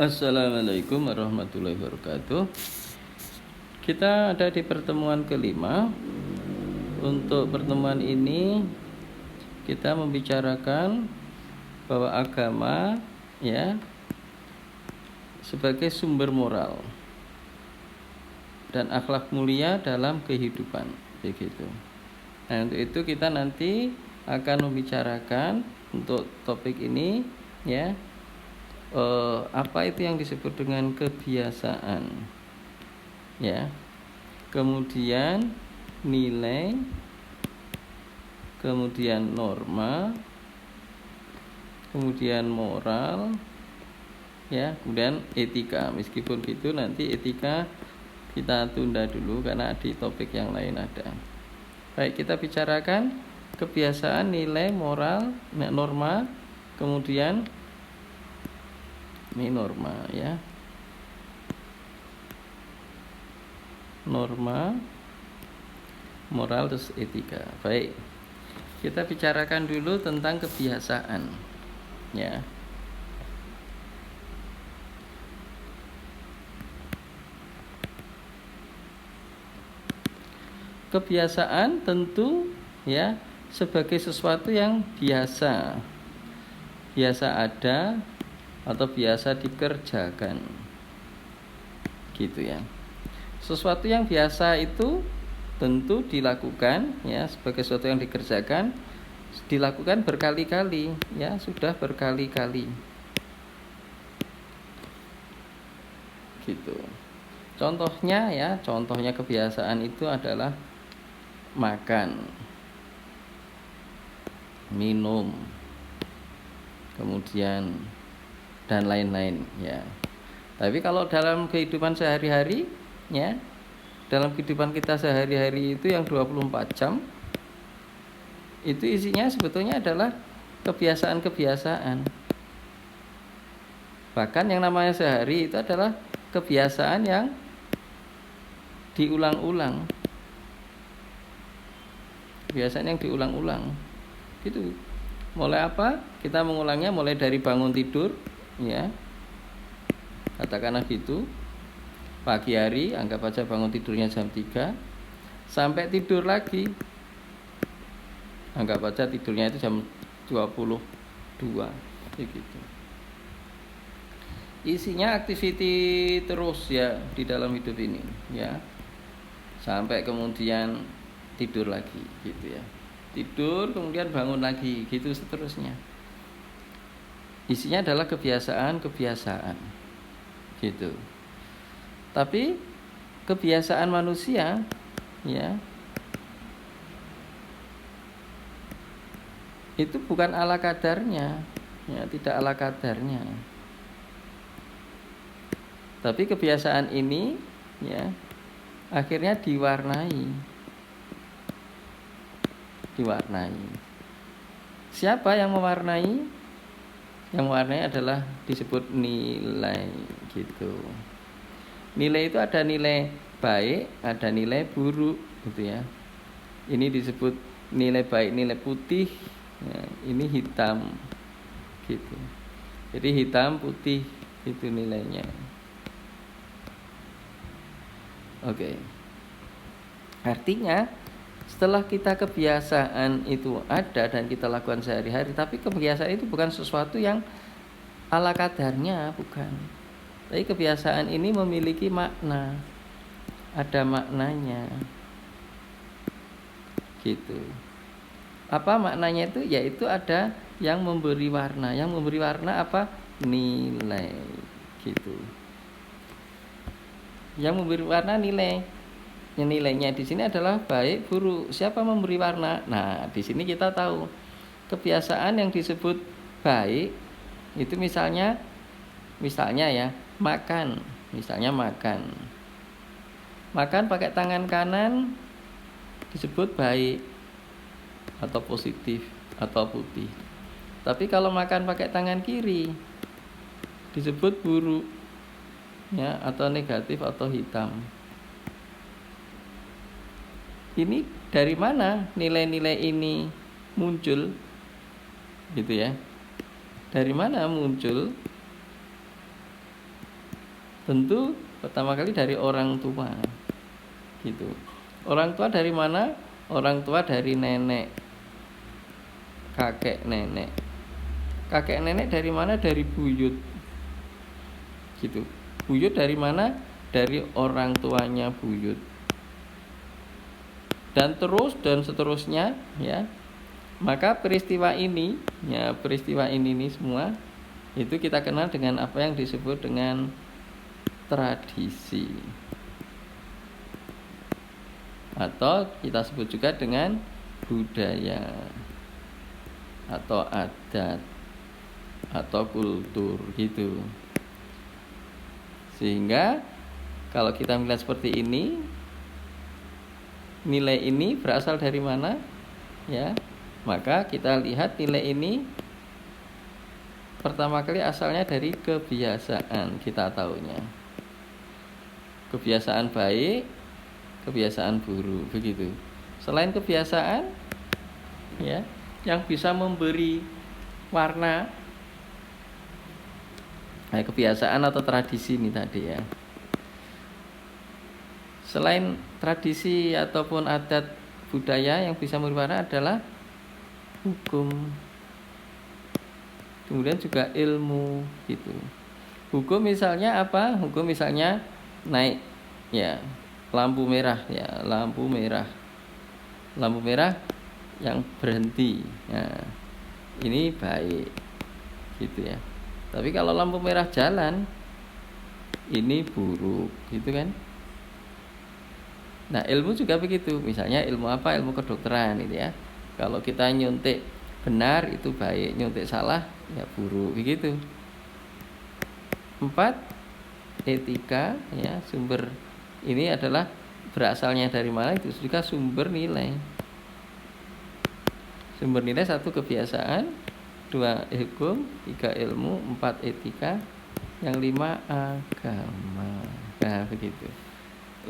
Assalamualaikum warahmatullahi wabarakatuh. Kita ada di pertemuan kelima. Untuk pertemuan ini kita membicarakan bahwa agama ya sebagai sumber moral dan akhlak mulia dalam kehidupan, begitu. Nah, untuk itu kita nanti akan membicarakan untuk topik ini ya. Apa itu yang disebut dengan kebiasaan ya, kemudian nilai, kemudian norma, kemudian moral ya, kemudian etika. Meskipun gitu nanti etika kita tunda dulu karena di topik yang lain ada. Baik, kita bicarakan kebiasaan, nilai, moral, norma, kemudian ini norma ya, norma, moral, terus etika. Baik, kita bicarakan dulu tentang kebiasaan ya. Kebiasaan tentu ya sebagai sesuatu yang biasa ada atau biasa dikerjakan, gitu ya. Sesuatu yang biasa itu tentu dilakukan ya, sebagai sesuatu yang dikerjakan, dilakukan berkali-kali ya, sudah berkali-kali, gitu. Contohnya ya, contohnya kebiasaan itu adalah makan, minum, kemudian dan lain-lain ya. Tapi kalau dalam kehidupan sehari-hari ya, dalam kehidupan kita sehari-hari itu yang 24 jam itu isinya sebetulnya adalah kebiasaan-kebiasaan. Bahkan yang namanya sehari itu adalah kebiasaan yang diulang-ulang. Kebiasaan yang diulang-ulang. Gitu. Mulai apa? Kita mengulangnya mulai dari bangun tidur ya, katakanlah gitu. Pagi hari anggap aja bangun tidurnya jam 3 sampai tidur lagi, anggap aja tidurnya itu jam 22 begitu. Isinya activity terus ya di dalam hidup ini ya, sampai kemudian tidur lagi gitu ya. Tidur kemudian bangun lagi gitu seterusnya. Isinya adalah kebiasaan gitu. Tapi kebiasaan manusia ya itu bukan ala kadarnya ya, tidak ala kadarnya. Tapi kebiasaan ini ya akhirnya diwarnai. Siapa yang mewarnai? Yang mewarnai adalah disebut nilai gitu. Nilai itu ada nilai baik, ada nilai buruk gitu ya. Ini disebut nilai baik, nilai putih ya, ini hitam gitu. Jadi hitam putih itu nilainya. Oke. Artinya setelah kita kebiasaan itu ada dan kita lakukan sehari-hari, tapi kebiasaan itu bukan sesuatu yang ala kadarnya, bukan. Tapi kebiasaan ini memiliki makna, ada maknanya, gitu. Apa maknanya itu? Yaitu ada yang memberi warna. Yang memberi warna apa? Nilai, gitu. Yang memberi warna nilai. Yang nilainya di sini adalah baik, buruk. Siapa memberi warna? Nah, di sini kita tahu kebiasaan yang disebut baik itu misalnya ya makan, misalnya makan pakai tangan kanan disebut baik atau positif atau putih. Tapi kalau makan pakai tangan kiri disebut buruk ya, atau negatif atau hitam. Ini dari mana nilai-nilai ini muncul gitu ya? Dari mana muncul? Tentu pertama kali dari orang tua. Gitu. Orang tua dari mana? Orang tua dari nenek, kakek nenek. Kakek nenek dari mana? Dari buyut. Gitu. Buyut dari mana? Dari orang tuanya buyut. Dan terus dan seterusnya, ya. Maka peristiwa ini semua itu kita kenal dengan apa yang disebut dengan tradisi. Atau kita sebut juga dengan budaya atau adat atau kultur gitu. Sehingga kalau kita melihat seperti ini, nilai ini berasal dari mana? Ya. Maka kita lihat nilai ini pertama kali asalnya dari kebiasaan, kita tahunya. Kebiasaan baik, kebiasaan buruk, begitu. Selain kebiasaan, ya, yang bisa memberi warna, kebiasaan atau tradisi ini tadi ya. Selain tradisi ataupun adat budaya yang bisa memberi warna adalah hukum, kemudian juga ilmu gitu. Hukum misalnya apa? Hukum misalnya naik ya lampu merah ya, lampu merah yang berhenti. Nah, ini baik gitu ya. Tapi kalau lampu merah jalan, ini buruk gitu kan. Nah, ilmu juga begitu. Misalnya ilmu apa? Ilmu kedokteran gitu ya. Kalau kita nyuntik benar itu baik, nyuntik salah ya buruk begitu. 4, etika ya, sumber ini adalah berasalnya dari mana, itu juga sumber nilai. Sumber nilai 1 kebiasaan, 2 hukum, 3 ilmu, 4 etika, yang 5 agama. Nah, begitu.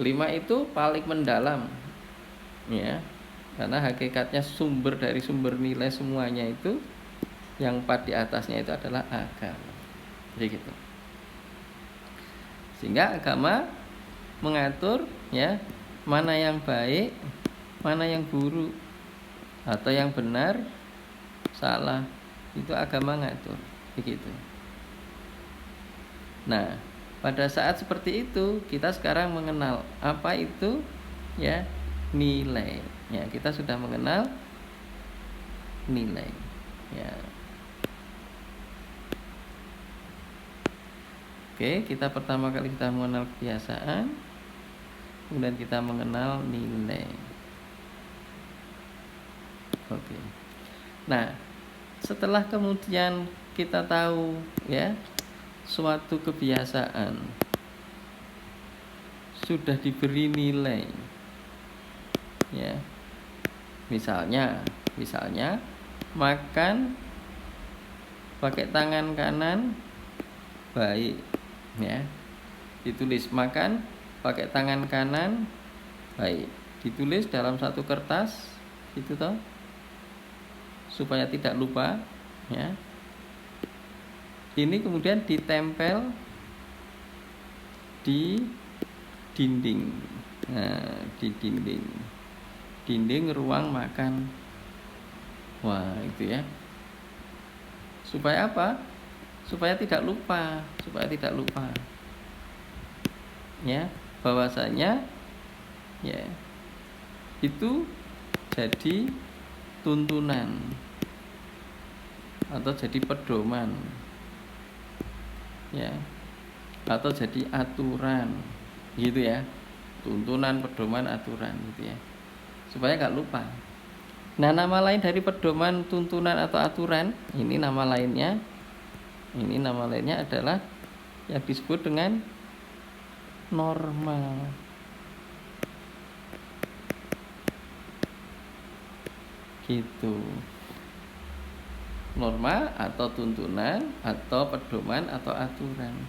5 itu paling mendalam ya. Karena hakikatnya sumber dari sumber nilai semuanya itu yang 4 di atasnya itu adalah agama. Jadi gitu. Sehingga agama mengatur ya mana yang baik, mana yang buruk, atau yang benar, salah. Itu agama ngatur. Begitu. Nah, pada saat seperti itu kita sekarang mengenal apa itu ya nilai. Ya, kita sudah mengenal nilai. Ya. Oke, kita pertama kali kita mengenal kebiasaan, kemudian kita mengenal nilai. Oke. Nah, setelah kemudian kita tahu ya suatu kebiasaan sudah diberi nilai. Ya. Misalnya makan pakai tangan kanan baik ya. Ditulis makan pakai tangan kanan baik. Ditulis dalam satu kertas gitu toh. Supaya tidak lupa ya. Ini kemudian ditempel di dinding. Nah, di dinding ruang makan. Wah, itu ya. Supaya apa? Supaya tidak lupa. Ya, bahwasanya ya itu jadi tuntunan atau jadi pedoman. Ya. Atau jadi aturan. Gitu ya. Tuntunan, pedoman, aturan gitu ya. Supaya enggak lupa. Nah, nama lain dari pedoman, tuntunan atau aturan, ini nama lainnya adalah yang disebut dengan norma. Gitu. Norma atau tuntunan atau pedoman atau aturan.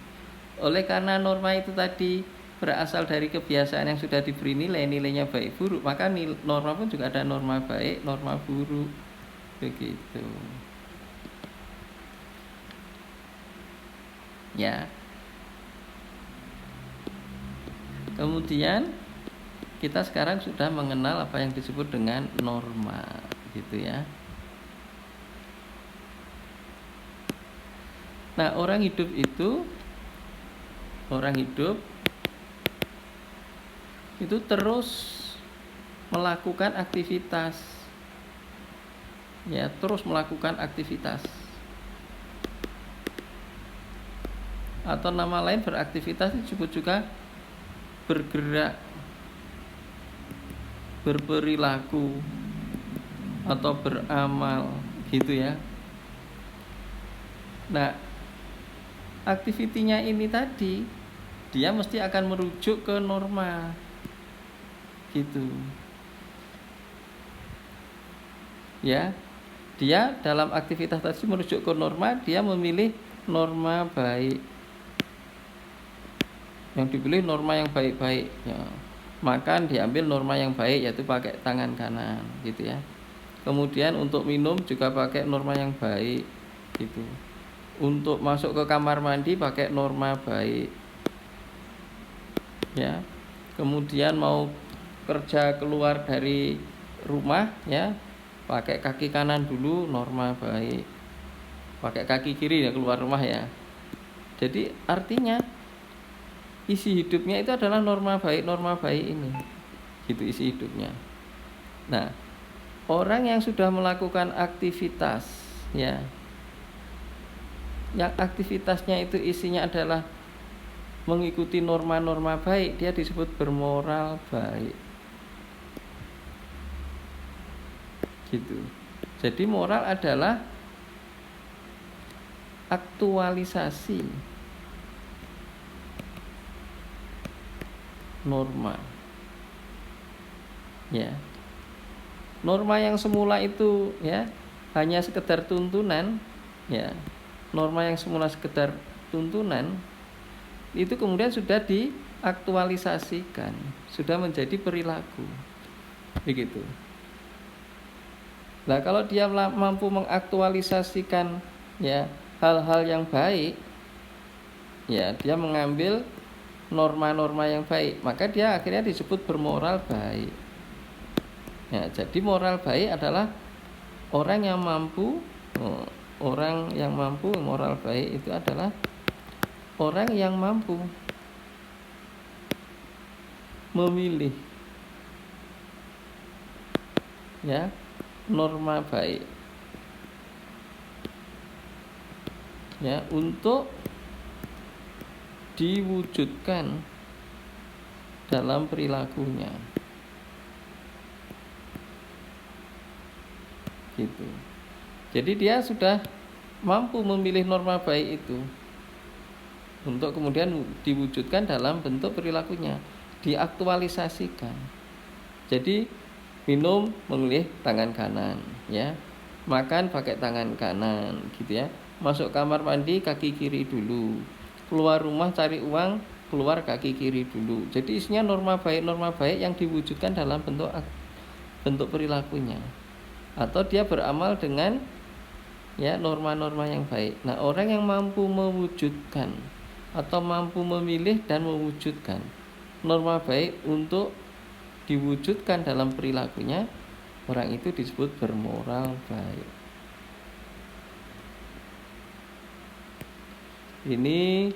Oleh karena norma itu tadi berasal dari kebiasaan yang sudah diberi nilainya baik buruk, maka norma pun juga ada norma baik, norma buruk. Begitu. Ya. Kemudian kita sekarang sudah mengenal apa yang disebut dengan norma, gitu ya. Nah, orang hidup itu terus melakukan aktivitas, ya, terus melakukan aktivitas. Atau nama lain beraktivitas disebut juga bergerak, berperilaku, atau beramal, gitu ya. Nah, aktivitinya ini tadi dia mesti akan merujuk ke norma, gitu ya. Dia dalam aktivitas tadi merujuk ke norma, dia memilih norma baik. Yang dipilih norma yang baik-baik ya. Makan diambil norma yang baik, yaitu pakai tangan kanan, gitu ya. Kemudian untuk minum juga pakai norma yang baik, gitu. Untuk masuk ke kamar mandi pakai norma baik, ya. Kemudian mau kerja keluar dari rumah, ya, pakai kaki kanan dulu, norma baik. Pakai kaki kiri ya keluar rumah, ya. Jadi artinya isi hidupnya itu adalah norma baik ini, gitu isi hidupnya. Nah, orang yang sudah melakukan aktivitas, ya, yang aktivitasnya itu isinya adalah mengikuti norma-norma baik, dia disebut bermoral baik, gitu. Jadi moral adalah aktualisasi norma, ya. Norma yang semula itu, ya, hanya sekedar tuntunan, ya. Norma yang semula sekedar tuntunan itu kemudian sudah diaktualisasikan, sudah menjadi perilaku, begitu. Nah, kalau dia mampu mengaktualisasikan, ya, hal-hal yang baik, ya, dia mengambil norma-norma yang baik, maka dia akhirnya disebut bermoral baik. Ya, jadi moral baik adalah orang yang mampu, moral baik itu adalah orang yang mampu memilih, ya, norma baik, ya, untuk diwujudkan dalam perilakunya, gitu. Jadi dia sudah mampu memilih norma baik itu untuk kemudian diwujudkan dalam bentuk perilakunya, diaktualisasikan. Jadi minum memilih tangan kanan, ya, makan pakai tangan kanan, gitu ya. Masuk kamar mandi kaki kiri dulu, keluar rumah cari uang keluar kaki kiri dulu. Jadi isinya norma baik yang diwujudkan dalam bentuk perilakunya, atau dia beramal dengan, ya, norma-norma yang baik. Nah, orang yang mampu mewujudkan atau mampu memilih dan mewujudkan norma baik untuk diwujudkan dalam perilakunya, orang itu disebut bermoral baik. Ini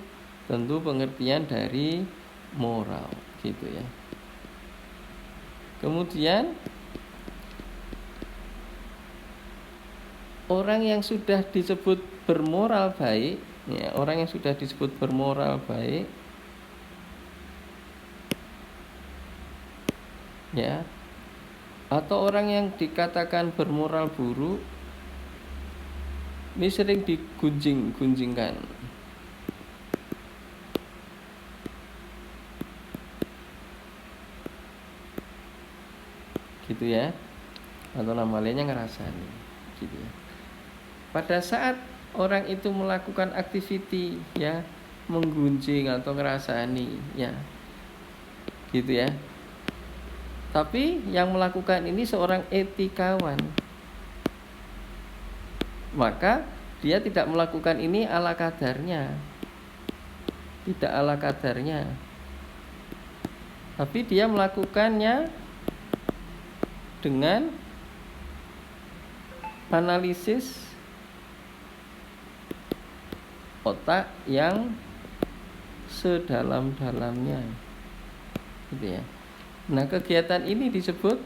tentu pengertian dari moral, gitu ya. Kemudian orang yang sudah disebut bermoral baik, ya, orang yang sudah disebut bermoral baik, ya, atau orang yang dikatakan bermoral buruk, ini sering digunjing-gunjingkan, gitu ya, atau nama lainnya ngerasani, gitu ya. Pada saat orang itu melakukan aktiviti, ya, menggunjing atau ngerasani, ya, gitu ya. Tapi yang melakukan ini seorang etikawan, maka dia tidak melakukan ini ala kadarnya, tidak ala kadarnya, tapi dia melakukannya dengan analisis otak yang sedalam-dalamnya, gitu ya. Nah, kegiatan ini disebut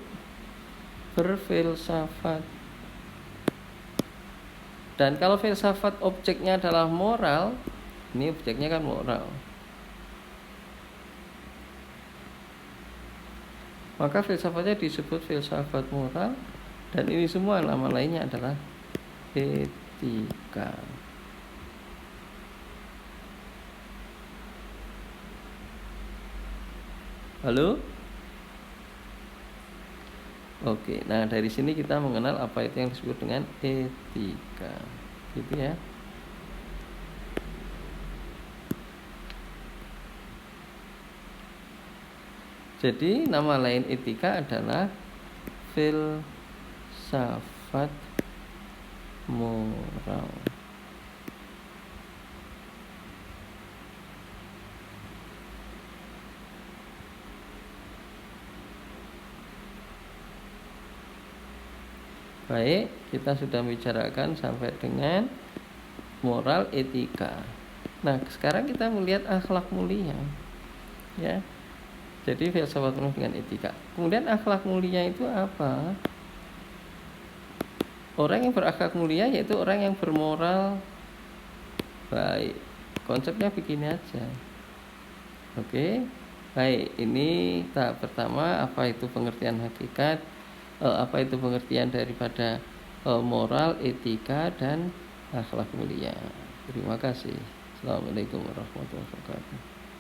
berfilsafat. Dan kalau filsafat objeknya adalah moral, ini objeknya kan moral, maka filsafatnya disebut filsafat moral, dan ini semua nama lainnya adalah etika. Halo? Oke, nah dari sini kita mengenal apa itu yang disebut dengan etika, gitu ya. Jadi nama lain etika adalah filsafat moral. Baik, kita sudah bicarakan sampai dengan moral, etika. Nah, sekarang kita melihat akhlak mulia, ya. Jadi filsafat penuh dengan etika. Kemudian akhlak mulia itu apa? Orang yang berakhlak mulia yaitu orang yang bermoral baik. Konsepnya begini aja. Oke. Baik, ini tahap pertama, apa itu pengertian hakikat, apa itu pengertian daripada moral, etika, dan akhlak mulia. Terima kasih. Assalamualaikum warahmatullahi wabarakatuh.